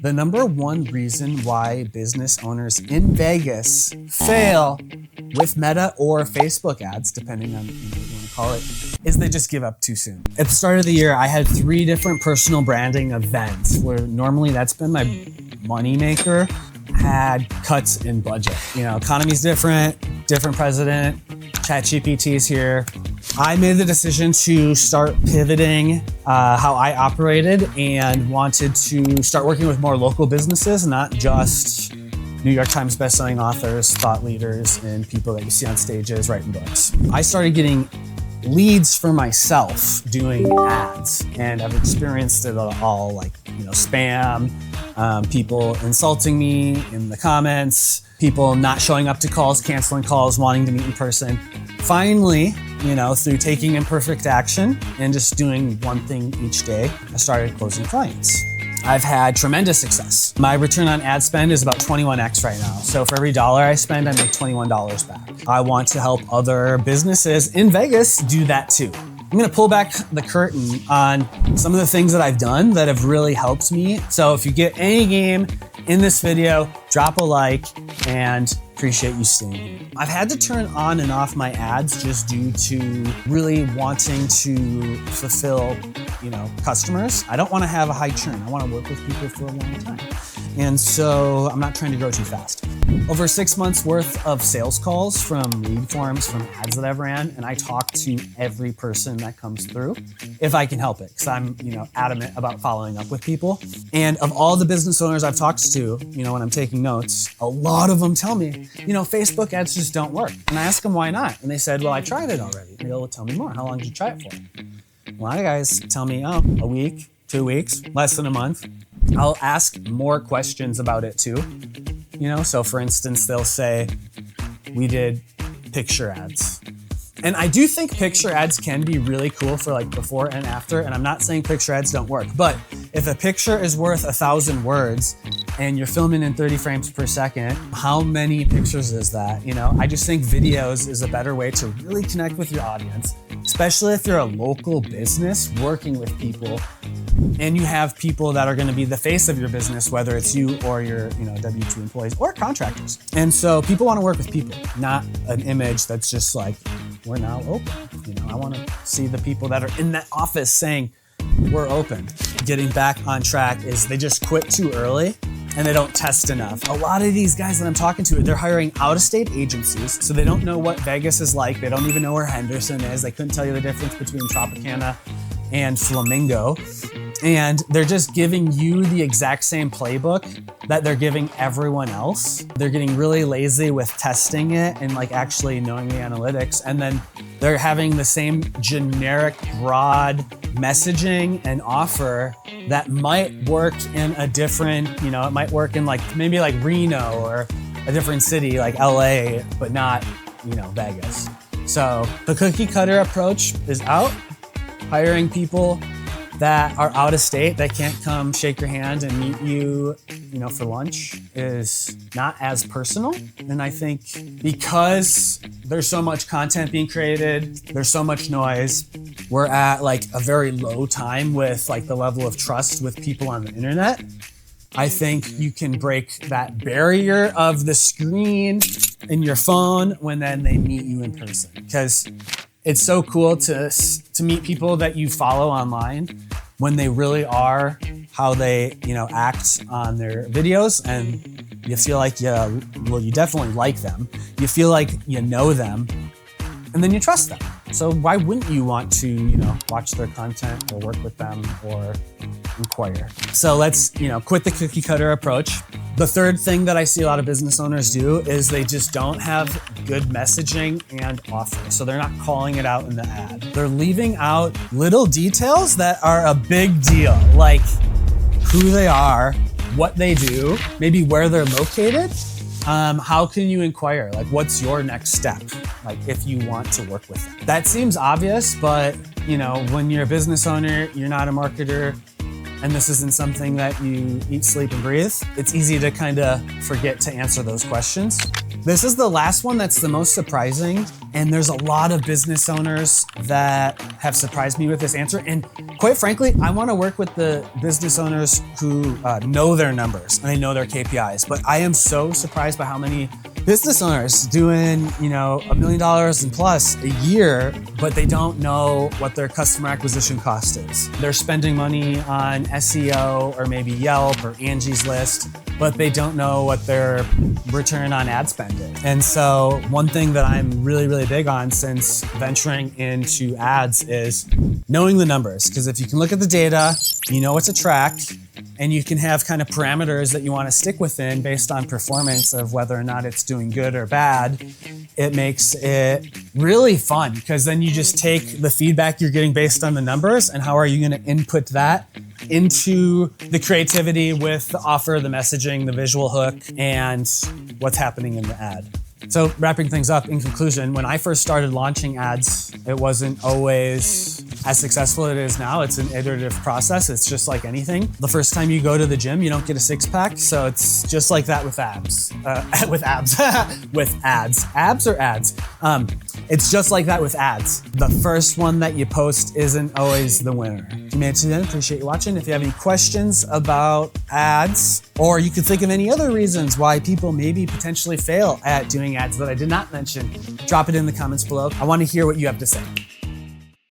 The number one reason why business owners in Vegas fail with Meta or Facebook ads, depending on what you want to call it, is they just give up too soon. At the start of the year, I had 3 different personal branding events where normally that's been my money maker, had cuts in budget. You know, economy's different president, ChatGPT is here. I made the decision to start pivoting how I operated and wanted to start working with more local businesses, not just New York Times bestselling authors, thought leaders, and people that you see on stages writing books. I started getting leads for myself doing ads, and I've experienced it all, like, spam, people insulting me in the comments, people not showing up to calls, canceling calls, wanting to meet in person. Finally, through taking imperfect action and just doing one thing each day, I started closing clients. I've had tremendous success. My return on ad spend is about 21x right now. So for every dollar I spend, I make $21 back. I want to help other businesses in Vegas do that too. I'm gonna pull back the curtain on some of the things that I've done that have really helped me. So if you get any game in this video, drop a like, and appreciate you staying here. I've had to turn on and off my ads just due to really wanting to fulfill, customers. I don't want to have a high churn. I want to work with people for a long time. And so I'm not trying to grow too fast. Over 6 months worth of sales calls from lead forms, from ads that I've ran, and I talk to every person that comes through if I can help it, because I'm, adamant about following up with people. And of all the business owners I've talked to, when I'm taking notes, a lot of them tell me, Facebook ads just don't work. And I ask them why not, and they said, well, I tried it already. I go, well, tell me more. How long did you try it for? A lot of guys tell me, a week, 2 weeks, less than a month. I'll ask more questions about it too. So for instance, they'll say, we did picture ads. And I do think picture ads can be really cool for like before and after. And I'm not saying picture ads don't work, but if a picture is worth 1,000 words and you're filming in 30 frames per second, how many pictures is that? I just think videos is a better way to really connect with your audience, especially if you're a local business working with people and you have people that are going to be the face of your business, whether it's you or your W-2 employees or contractors. And so people want to work with people, not an image that's just like, we're now open. I want to see the people that are in that office saying, we're open. Getting back on track is they just quit too early and they don't test enough. A lot of these guys that I'm talking to, they're hiring out-of-state agencies, so they don't know what Vegas is like. They don't even know where Henderson is. They couldn't tell you the difference between Tropicana and Flamingo. And they're just giving you the exact same playbook that they're giving everyone else. They're getting really lazy with testing it and like actually knowing the analytics. And then they're having the same generic, broad messaging and offer that might work in a different, it might work in maybe like Reno or a different city like LA, but not, Vegas. So the cookie cutter approach is out. Hiring people that are out of state, that can't come shake your hand and meet you, for lunch is not as personal. And I think because there's so much content being created, there's so much noise, we're at like a very low time with like the level of trust with people on the internet. I think you can break that barrier of the screen in your phone when then they meet you in person. Because it's so cool to meet people that you follow online when they really are how they, act on their videos, and you feel like you definitely like them. You feel like you know them, and then you trust them. So why wouldn't you want to, watch their content or work with them or inquire? So let's, quit the cookie cutter approach. The third thing that I see a lot of business owners do is they just don't have good messaging and offer. So they're not calling it out in the ad. They're leaving out little details that are a big deal, like who they are, what they do, maybe where they're located. How can you inquire? Like, what's your next step? Like, if you want to work with them. That seems obvious, but when you're a business owner, you're not a marketer, and this isn't something that you eat, sleep, and breathe, it's easy to kind of forget to answer those questions. This is the last one that's the most surprising, and there's a lot of business owners that have surprised me with this answer. And quite frankly, I want to work with the business owners who know their numbers and they know their KPIs. But I am so surprised by how many business owners doing, $1 million and plus a year, but they don't know what their customer acquisition cost is. They're spending money on SEO or maybe Yelp or Angie's List, but they don't know what their return on ad spend is. And so one thing that I'm really, really big on since venturing into ads is knowing the numbers. Because if you can look at the data, you know what to track, and you can have kind of parameters that you want to stick within based on performance of whether or not it's doing good or bad, it makes it really fun, because then you just take the feedback you're getting based on the numbers and how are you going to input that into the creativity with the offer, the messaging, the visual hook, and what's happening in the ad. So wrapping things up, in conclusion, when I first started launching ads, it wasn't always as successful as it is now. It's an iterative process. It's just like anything. The first time you go to the gym, you don't get a six pack. So it's just like that with abs. With ads. Abs or ads? It's just like that with ads. The first one that you post isn't always the winner. If you made it to the end, appreciate you watching. If you have any questions about ads, or you could think of any other reasons why people maybe potentially fail at doing ads that I did not mention, drop it in the comments below. I want to hear what you have to say.